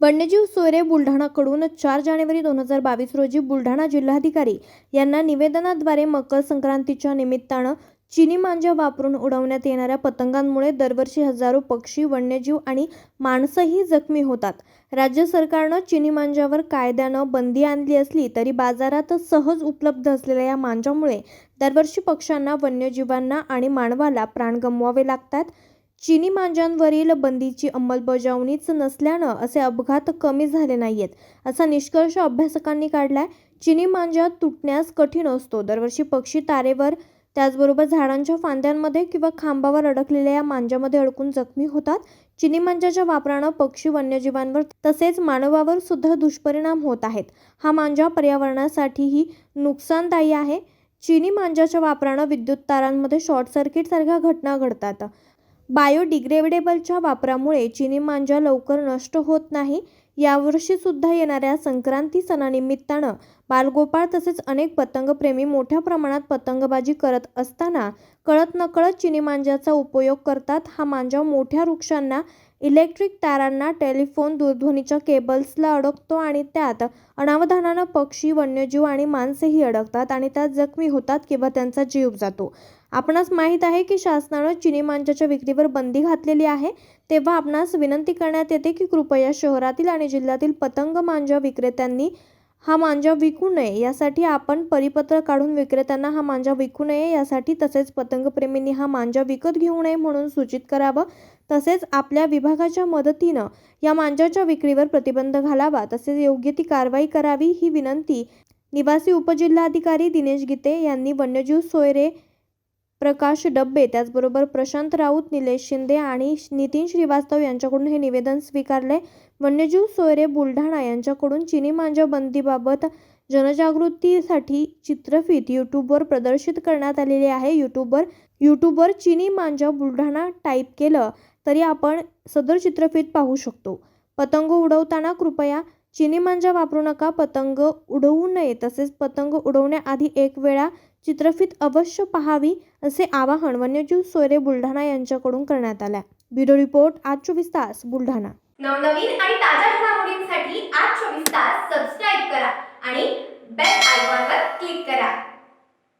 वन्यजीव सोयरे बुलढाणाकडून 4 जानेवारी 2022 रोजी बुलढाणा जिल्हाधिकारी यांना निवेदनाद्वारे मकर संक्रांतीच्या निमित्तानं चिनी मांजा वापरून उडवण्यात येणाऱ्या पतंगांमुळे दरवर्षी हजारो पक्षी, वन्यजीव आणि माणसंही जखमी होतात. राज्य सरकारनं चिनी मांजावर कायद्यानं बंदी आणली असली तरी बाजारात सहज उपलब्ध असलेल्या या मांजामुळे दरवर्षी पक्ष्यांना, वन्यजीवांना आणि मानवाला प्राण गमवावे लागतात. चिनी मांजांवरील बंदीची अंमलबजावणीच नसल्यानं असे अपघात कमी झाले नाहीयेत, असा निष्कर्ष अभ्यासकांनी काढलाय. चिनी मांजा तुटण्यास कठीण असतो. दरवर्षी पक्षी तारेवर, त्याचबरोबर झाडांच्या फांद्यांमध्ये किंवा खांबावर अडकलेल्या या मांजामध्ये अडकून जखमी होतात. चिनी मांजाच्या वापरानं पक्षी, वन्यजीवांवर तसेच मानवावर सुद्धा दुष्परिणाम होत आहेत. हा मांजा पर्यावरणासाठीही नुकसानदायी आहे. चिनी मांजाच्या वापरानं विद्युत तारांमध्ये शॉर्ट सर्किट सारख्या घटना घडतात. बायोडिग्रेडेबलच्या वापरामुळे चिनी मांजा लवकर नष्ट होत नाही. यावर्षी सुद्धा येणाऱ्या संक्रांती सणानिमित्तानं बालगोपाळ तसेच अनेक पतंगप्रेमी मोठ्या प्रमाणात पतंगबाजी करत असताना कळत नकळत चिनी मांजाचा उपयोग करतात. हा मांजा मोठ्या वृक्षांना, इलेक्ट्रिक तारांना, टेलिफोन, दूरध्वनीच्या केबल्सला अडकतो आणि त्यात अनावधानानं पक्षी, वन्यजीव आणि माणसेही अडकतात आणि त्यात जखमी होतात किंवा त्यांचा जीव जातो. आपणास माहीत आहे की शासनानं चिनी मांजाच्या विक्रीवर बंदी घातलेली आहे. तेव्हा आपणास विनंती करण्यात येते की कृपया शहरातील आणि जिल्ह्यातील पतंग मांजा विक्रेत्यांनी हा मांजा विकू नये यासाठी आपण परिपत्र काढून विक्रेत्यांना हा मांजा विकू नये यासाठी, तसेच पतंगप्रेमींनी हा मांजा विकत घेऊ नये म्हणून सूचित करावं. तसेच आपल्या विभागाच्या मदतीनं या मांजाच्या विक्रीवर प्रतिबंध घालावा, तसेच योग्य ती कारवाई करावी, ही विनंती निवासी उपजिल्हाधिकारी दिनेश गीते यांनी वन्यजीव सोयरे प्रकाश डब्बे, त्याचबरोबर प्रशांत राऊत, निलेश शिंदे आणि नितीन श्रीवास्तव यांच्याकडून हे निवेदन स्वीकारले. वन्यजीव सोयरे बुलढाणा यांच्याकडून चिनी मांजा बंदीबाबत जनजागृतीसाठी चित्रफित यूट्यूबवर प्रदर्शित करण्यात आलेली आहे. यूट्यूबवर चिनी मांजा बुलढाणा टाईप केलं तरी आपण सदर चित्रफित पाहू शकतो. पतंग उडवताना कृपया चिनी मांजा वापरू नका. पतंग उडवू नये, तसेच पतंग उडवण्याआधी एक वेळा चित्रफित अवश्य पाहावी, असे आवाहन वन्यजीव सोयरे बुलढाणा यांच्याकडून करण्यात आले. ब्युरो रिपोर्ट, आज 24 तास, बुलढाणा. नवनवीन आणि ताज्या घडामोडींसाठी आज 24 तास सबस्क्राईब करा आणि बेल आयकॉनवर क्लिक करा.